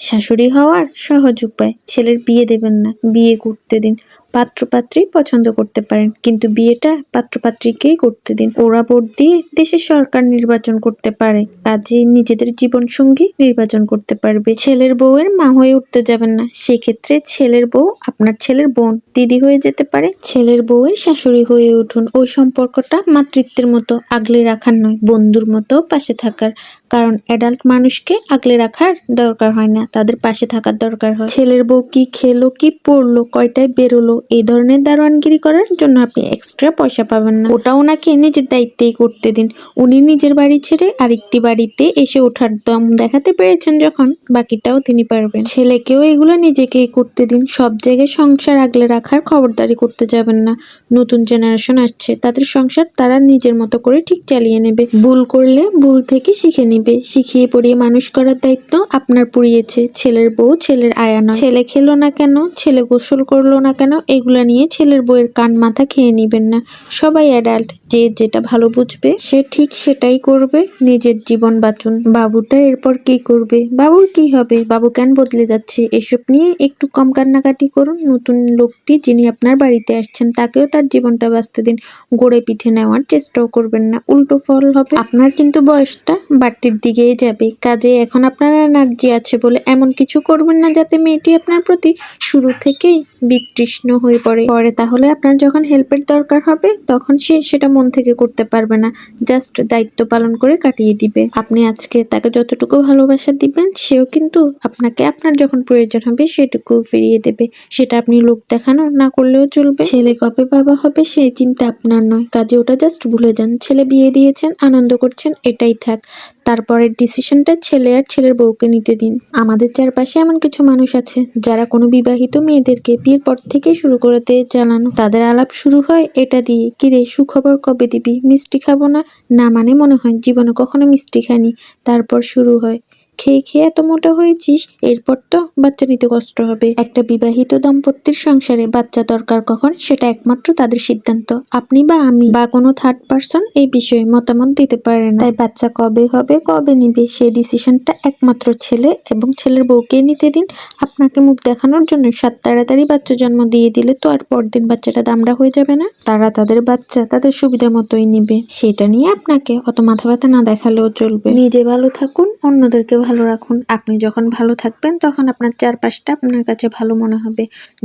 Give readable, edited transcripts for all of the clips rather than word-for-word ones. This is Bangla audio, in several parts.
শাশুড়ি হওয়ার সহজ উপায়, ছেলের বিয়ে দেবেন না, বিয়ে করতে দিন। পাত্রপাত্রী পছন্দ করতে পারেন, কিন্তু বিয়েটা পাত্রপাত্রীকেই করতে দিন। ওরা ভোট দিয়ে দেশের সরকার নির্বাচন করতে পারে, কাজেই নিজেদের জীবন সঙ্গী নির্বাচন করতে পারবে। ছেলের বউয়ের মা হয়ে উঠতে যাবেন না, সেক্ষেত্রে ছেলের বউ আপনার ছেলের বোন, দিদি হয়ে যেতে পারে। ছেলের বউয়ের শাশুড়ি হয়ে উঠুন, ওই সম্পর্কটা মাতৃত্বের মতো, আগলে রাখার নয়, বন্ধুর মতো পাশে থাকার। কারণ অ্যাডাল্ট মানুষকে আগলে রাখার দরকার হয় না, তাদের পাশে থাকার দরকার হয়। ছেলের বউ কি খেলো, কি পড়লো, কয়টায় বেরোলো, এই ধরনের দারোয়ানগিরি করার জন্য আপনি এক্সট্রা পয়সা পাবেন না। ওটা ওনাকে নিজের দায়িত্বেই করতে দিন। উনি নিজের বাড়ি ছেড়ে আরেকটি বাড়িতে এসে ওঠার দম দেখাতে পেরেছেন যখন, বাকিটাও তিনি পারবেন। ছেলেকেও এগুলো নিজেকেই করতে দিন। সব জায়গায় সংসার আগলে রাখার খবরদারি করতে যাবেন না। নতুন জেনারেশন আসছে, তাদের সংসার তারা নিজের মতো করে ঠিক চালিয়ে নেবে। ভুল করলে ভুল থেকে শিখে নিবে। শিখিয়ে পড়িয়ে মানুষ করার দায়িত্ব আপনার পুড়িয়েছে। ছেলের বউ ছেলের আয়া নয়। ছেলে খেলো না কেন, ছেলে গোসল করলো না কেন, এগুলা নিয়ে ছেলের বউয়ের কান মাথা খেয়ে নিবেন না। সবাই অ্যাডাল্ট, যে যেটা ভালো বুঝবে সে ঠিক সেটাই করবে। নিজের জীবন বাঁচুন। বাবুটা এরপর কি করবে, বাবুর কি হবে, বাবু কেন বদলে যাচ্ছে, এসব নিয়ে একটু কম কান্নাকাটি করুন। নতুন লোকটি যিনি আপনার বাড়িতে আসছেন তাকেও তার জীবনটা বাঁচতে দিন। গড়ে পিঠে নেওয়ার চেষ্টাও করবেন না, উল্টো ফল হবে। আপনার কিন্তু বয়সটা বাড়তির দিকেই যাবে, কাজে এখন আপনার এনার্জি আছে বলে এমন কিছু করবেন না যাতে মেয়েটি আপনার প্রতি শুরু থেকেই বিতৃষ্ণ হয়ে পড়ে তাহলে আপনার যখন হেল্পের দরকার হবে তখন সে সেটা মন থেকে করতে পারবে না, জাস্ট দায়িত্ব পালন করে কাটিয়ে দিবে। আপনি আজকে তাকে যতটুকু ভালোবাসা দিবেন, সেও কিন্তু আপনাকে আপনার যখন প্রয়োজন হবে সেটুকু ফিরিয়ে দেবে। সেটা আপনি লোক দেখানো না করলেও চলবে। ছেলে কবে বাবা হবে সেই চিন্তা আপনার নয়, কাজে ওটা জাস্ট ভুলে যান। ছেলে বিয়ে দিয়েছেন, আনন্দ করছেন, এটাই থাক। তারপরের ডিসিশনটা ছেলে আর ছেলের বউকে নিতে দিন। আমাদের চারপাশে এমন কিছু মানুষ আছে যারা কোনো বিবাহিত মেয়েদেরকে বিয়ের পর থেকে শুরু করতে চালানো। তাদের আলাপ শুরু হয় এটা দিয়ে, কিরে সুখবর কবে দিবি, মিষ্টি খাবো না, না মানে মনে হয় জীবনে কখনো মিষ্টি খানি। তারপর শুরু হয়, খেয়ে খেয়ে এত মোটা হয়েছিস, এরপর তো বাচ্চা নিতে কষ্ট হবে। একটা বিবাহিত দম্পতির সংসারে বাচ্চা দরকার কখন, সেটা একমাত্র তাদের সিদ্ধান্ত। আপনি বা আমি বা কোনো থার্ড পারসন এই বিষয়ে মতামত দিতে পারে না। তাই বাচ্চা কবে হবে, কবে নিবে, সেই ডিসিশনটা একমাত্র ছেলে এবং ছেলের বউকে নিতে দিন। আপনাকে মুখ দেখানোর জন্য তাড়াতাড়ি বাচ্চা জন্ম দিয়ে দিলে তো আর পরদিন বাচ্চাটা দামড়া হয়ে যাবে না। তারা তাদের বাচ্চা তাদের সুবিধা মতোই নিবে, সেটা নিয়ে আপনাকে অত মাথা ব্যথা না দেখালেও চলবে। নিজে ভালো থাকুন, অন্যদেরকে ভালো রাখুন। আপনি যখন ভালো থাকবেন তখন আপনার চারপাশটা আপনার কাছে ভালো মনে হবে।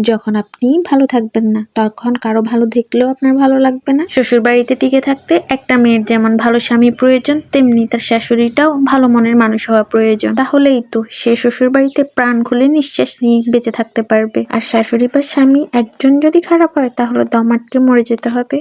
যখন আপনি ভালো থাকবেন না তখন কারো ভালো দেখলেও আপনার ভালো লাগবে না। শ্বশুর বাড়িতে টিকে থাকতে একটা মেয়ের যেমন ভালো স্বামী প্রয়োজন, তেমনি তার শাশুড়িটাও ভালো মনের মানুষ হওয়া প্রয়োজন। তাহলেই তো সে শ্বশুর বাড়িতে প্রাণ খুলে নিঃশ্বাস নিয়ে বেঁচে থাকতে পারবে। আর শাশুড়ি বা স্বামী একজন যদি খারাপ হয় তাহলে দম আটকে মরে যেতে হবে।